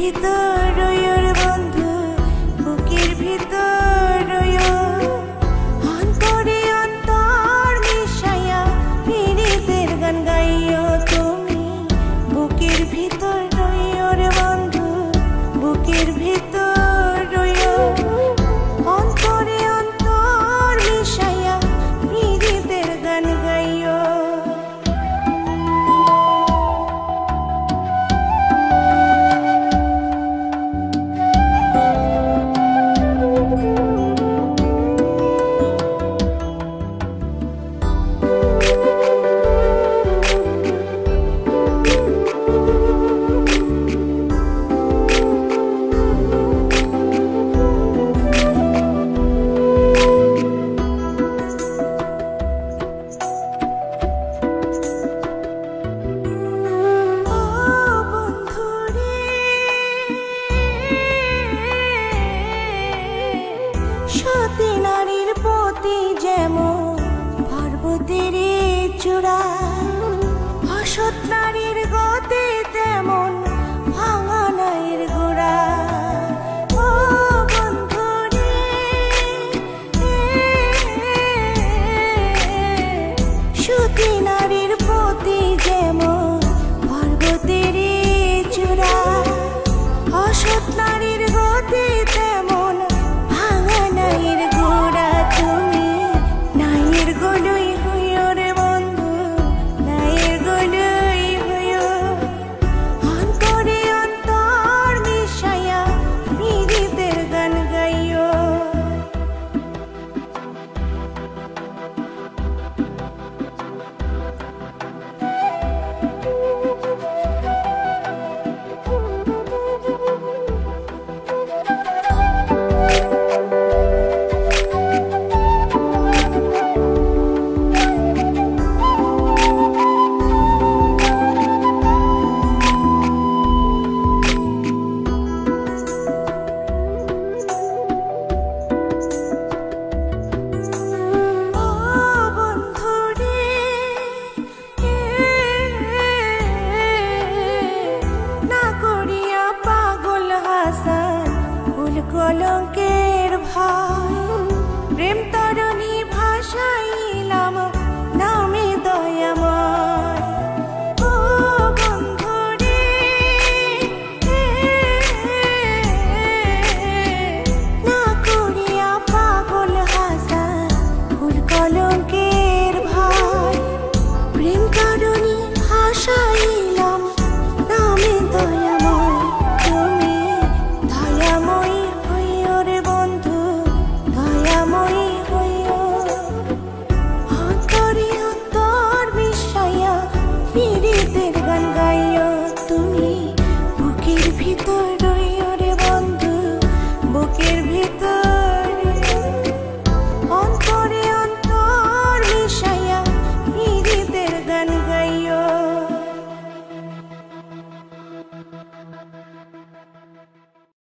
ভিতর রইয়র বন্ধু, বুকের ভিতর রইয়, অন্তরে অন্তর মিশাইয়া পীড়িতের গান গাইও তুমি। বুকের ভিতর রইয়র বন্ধু, বুকের ভিতর রইয়, অন্তরে অন্তর মিশাইয়া পীড়িতের গান গাইও। সতী নারীর প্রতি যেমন পর্বতের চূড়া, অসৎ নারীর গতি তেমন ভাঙা নাইর গোড়া। ও বন্ধু রে, সতী নারীর প্রতি যেমন পর্বতের চূড়া, অসৎ নারীর গতি তেমন নাইর গোড়া তুমি। নাইর গোলই হইও রে বন্ধু, নাইর গোলই হইও, অন্তরে অন্তর মিশাইয়া পীড়িতের গান গাইও। কলঙ্কের ভাই প্রেম তরণী ভাসাইলাম নামে দয়াময়। ও বন্ধু রে, না করিয়া পাগল হাসান ফুল কলঙ্কের ভাই, প্রেম তরণী ভাসাইলাম নামে দয়াময় তুমি। দয়াময়ী হইও রে বন্ধু, দয়াময়ী হইও, অন্তরে অন্তর মিশাইয়া পীড়িতে